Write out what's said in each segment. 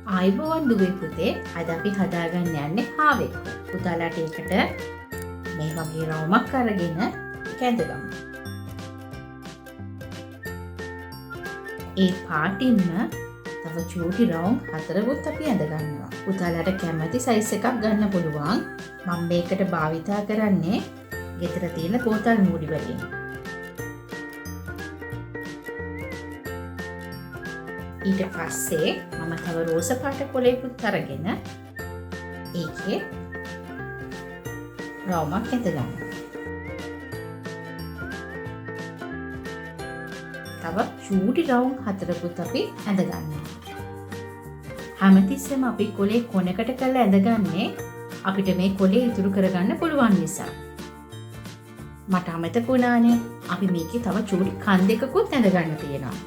ආයුබෝවන් දුවේ පුතේ. අද අපි හදාගන්න යන්නේ හාවෙක්. පුතාලාට ඒකට මේ වගේ රවුමක් අරගෙන කැඳගමු. ඒ පාටින්ම තව චූටි රවුම් 4කුත් අපි ඇඳ ගන්නවා. පුතාලාට කැමති සයිස් එකක් ගන්න පුළුවන්. මම මේකට භාවිතා කරන්නේ ගෙදර තියෙන බෝතල් මූඩි වලින්. ඊට පස්සේ මම තව රෝස පාට කොලයකුත් අරගෙන ඒකේ රවුමක් ඇඳගන්නවා. තව චූටි රවුම් 4කුත් අපි ඇඳගන්නවා. හැමතිස්සෙම අපි කොලේ කොනකට කරලා ඇඳගන්නේ අපිට මේ කොලේ ඉතුරු කරගන්න පුළුවන් නිසා. මට අමතක වුණානේ අපි මේකේ තව චූටි කන් දෙකකුත් ඇඳගන්න තියෙනවා.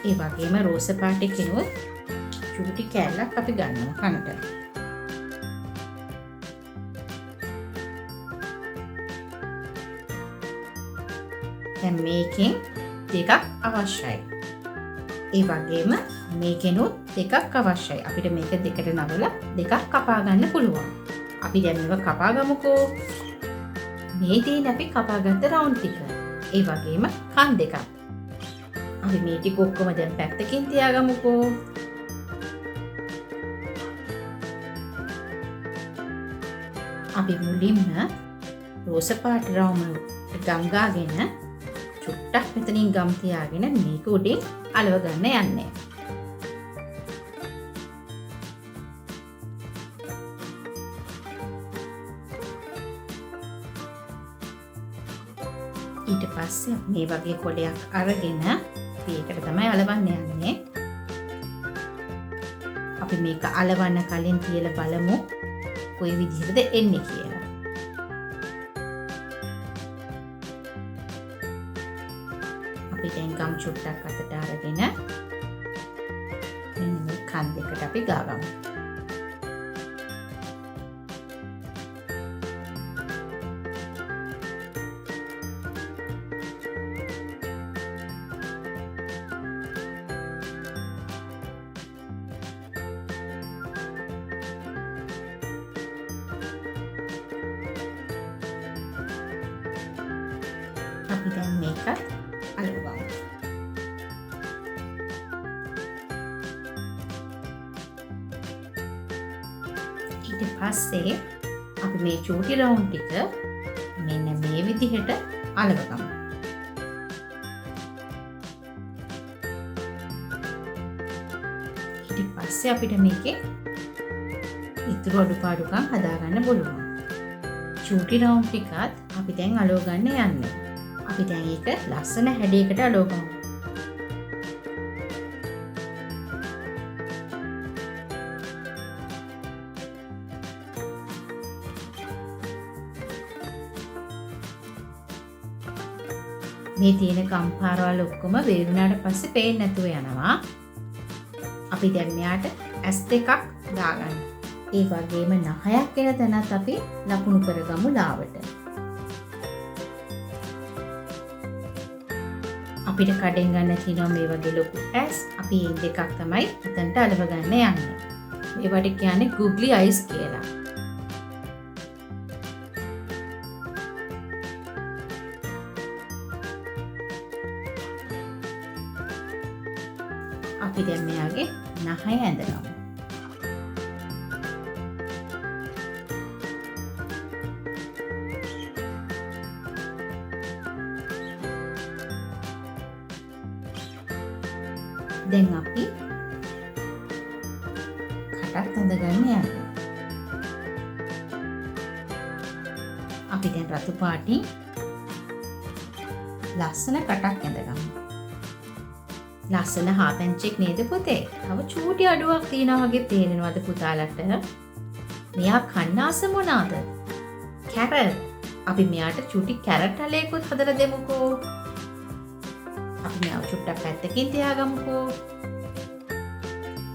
ඒ වගේම රෝස පාට කෙනුත් චූටි කෑල්ලක් අපි ගන්නවා කනට. දැන් මේකෙන් දෙකක් අවශ්‍යයි. ඒ වගේම මේකෙනුත් දෙකක් අවශ්‍යයි. අපිට මේක දෙකට නවලා දෙකක් කපා ගන්න පුළුවන්. අපි දැන් මේක කපා ගමුකෝ. මේ තියෙන අපි කපාගත්ත රවුම් ටික. ඒ වගේම කන් දෙකක්. අපි මේ ටික ඔක්කොම දැන් පැත්තකින් තියාගමුකෝ. අපි මුලින්ම රෝස පාට රවුම ගම් ගාගෙන චුට්ටක් මෙතනින් ගම් තියාගෙන මේක උඩින් අලව ගන්න යන්නේ. ඊට පස්සේ මේ වගේ කොටයක් අරගෙන ඒකට තමයි අලවන්න යන්නේ. අපි මේක අලවන්න කලින් කියලා බලමු කොයි විදිහටද එන්නේ කියලා. අපි දැන් ගම් චුට්ටක් අතට අරගෙන මෙන්න මේ කන් දෙකට අපි ගාගමු. අපි දැන් මේක අලවමු. ඊට පස්සේ අපි මේ චූටි රවුම් ටික මෙන්න මේ විදිහට අලවගමු. ඊට පස්සේ අපිට මේකේ ඉතුරු අඩුපාඩුකම් හදාගන්න පුළුවන්. චූටි රවුම් ටිකත් අපි දැන් අලව ගන්න යන්නේ. අපි දැන් ඒක ලස්සන හැඩයකට අලවගමු. මේ තියෙන කම්පාරවල ඔක්කොම වේරුණාට පස්සේ පේන්නේ නැතුව යනවා. අපි දැන් මෙයාට ඇස් දෙකක් දාගන්න. ඒ වගේම නහයක් එන තැනත් අපි ලකුණු කරගමු ලාවට. අපිට කඩෙන් ගන්න තියෙනවා මේ වගේ ලොකු ඇස්. අපි මේ දෙකක් තමයි එතනට අලව ගන්න යන්නේ. මේවට කියන්නේ ගුග්ලි අයිස් කියලා. අපි දැන් මෙයාගේ නහය ඇඳගමු. දැන් අපි කටත් ඇඳගන්න යනවා. අපි දැන් රතු පාටින් ලස්සන කටක් ඇඳගමු. ලස්සන හාපැන්චෙක් නේද පුතේ? තව චූටි අඩුවක් තියෙනවා වගේ තේරෙනවද පුතාලට? මෙයා කන්න ආස මොනවාද? කැරට්. අපි මෙයාට චූටි කැරට් අලයකුත් හදලා දෙමුකෝ. අපි මෙයාව චුට්ටක් පැත්තකින් තියාගමුකෝ.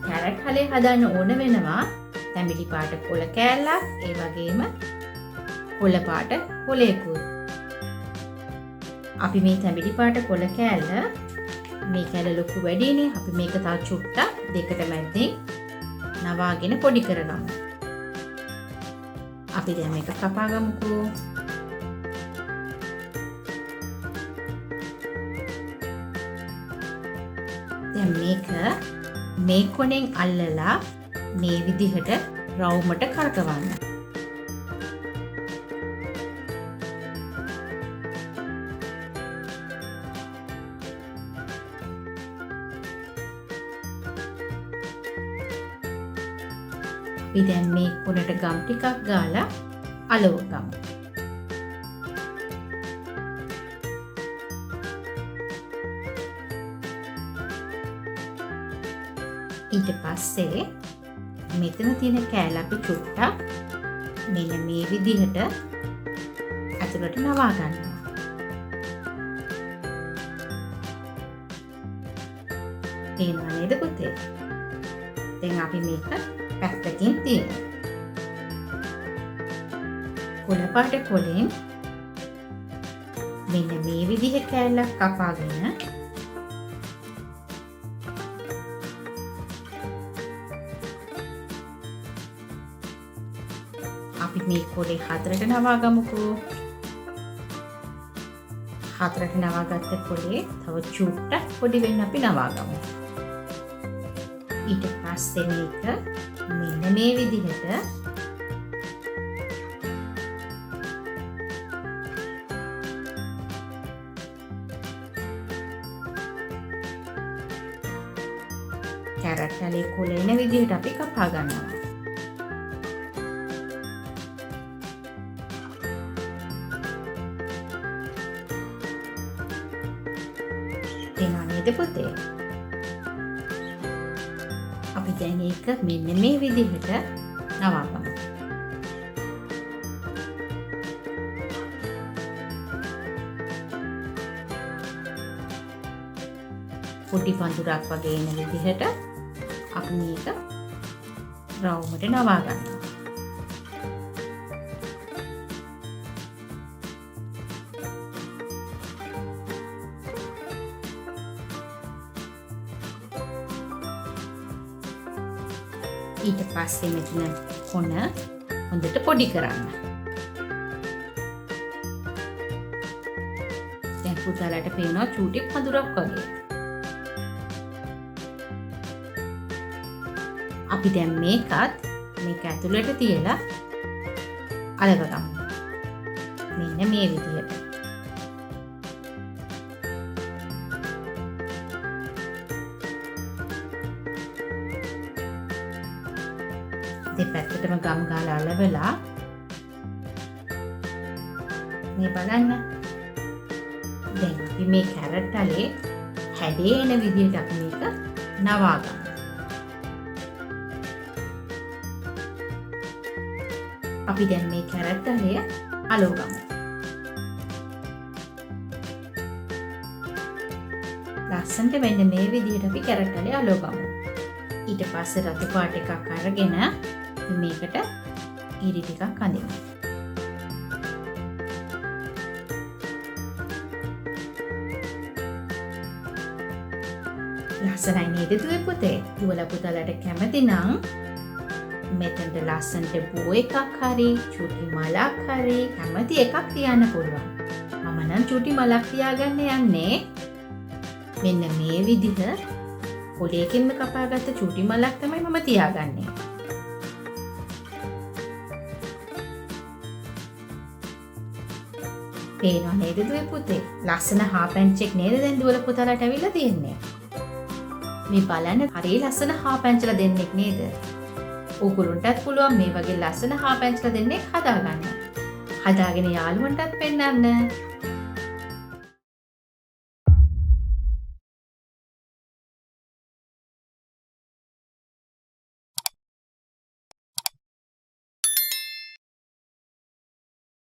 කැරට් හලේ හදන්න ඕන වෙනවා තැඹිලි පාට කොළ කෑල්ලක්, ඒ වගේම කොළ පාට කොළයකුත්. අපි මේ තැඹිලි පාට කොළ කෑල්ල මේ කෑල්ල ලොකු වැඩිනේ. අපි මේක තව චුට්ටක් දෙකට මැද්දෙන් නවාගෙන පොඩි කරගමු. අපි දැන් මේක කපා ගමුකෝ. දැන් මේක මේ කොනෙන් අල්ලලා මේ විදිහට රවුමට කරකවන්න. අපි දැන් මේ කොනට ගම් ටිකක් ගාලා අලව ගමු. ඊට පස්සේ මෙතන තියෙන කෑල්ල අපි චුට්ටක් මෙන්න මේ විදිහට ඇතුළට නවා ගන්නවා. තේනවා නේද පුතේ? දැන් අපි මේක පැත්තකින් තියමු. කොළ පාට කොළෙන් මෙන්න මේ විදිහ කෑල්ලක් කපාගෙන අපි මේ කොළේ හතරට නවා ගමුකෝ. හතරට නවාගත්ත කොළේ තව චුට්ටක් පොඩි වෙන්න අපි නවා ගමු. ඊට පස්සේ මේක මෙන්න මේ විදිහට කැරට් වලේ කොළ එන විදිහට අපි කපා ගන්නවා. තේනවා නේද පුතේ? අපි දැන් ඒක මෙන්න මේ විදිහට නවාගමු. පොඩි පඳුරක් වගේ එන විදිහට අපි මේක රවුමට නවා ගන්නවා. ඊට පස්සේ මෙතන කොන හොඳට පොඩි කරන්න. දැන් පුතාලට පේනවා චූටි පඳුරක් වගේ. අපි දැන් මේකත් මේක ඇතුළට තියලා අලව ගමු. මෙන්න මේ විදිහට. දෙපැත්තටම ගම් ගාලා අලවලා මේ බලන්න. දැන් අපි මේ කැරට් වලේ හැඩේ එන විදිහට අපි මේක නවා ගමු. අපි දැන් මේ කැරට් වලේ අලව ගමු. ලස්සනට මෙන්න මේ විදිහට අපි කැරට් වලේ අලව ගමු. ඊට පස්සේ රතු පාට එකක් අරගෙන මේකට ඉරි ටිකක් අඳිමු. ලස්සනයි නේද දුවේ පුතේ? දුවලා පුතාලට කැමති නම් මෙතනට ලස්සනට බෝ එකක් හරි චූටි මලක් හරි කැමති එකක් තියන්න පුළුවන්. මම නම් චූටි මලක් තියාගන්න යන්නේ. මෙන්න මේ විදිහ කොළයකින්ම කපාගත්ත චූටි මලක් තමයි මම තියාගන්නේ. පේනවා නේද දුවේ පුතේ? ලස්සන හාපැන්ච් එක නේද දැන් දුවලා පුතාලට ඇවිල්ලා තියෙන්නේ. මේ බලන්න හරිය ලස්සන හාපැන්ච්ලා දෙන්නෙක් නේද? ඕගොල්ලන්ටත් පුළුවන් මේ වගේ ලස්සන හාපැන්ච්ලා දෙන්නෙක් හදාගන්න. හදාගෙන යාළුවන්ටත් පෙන්නන්න.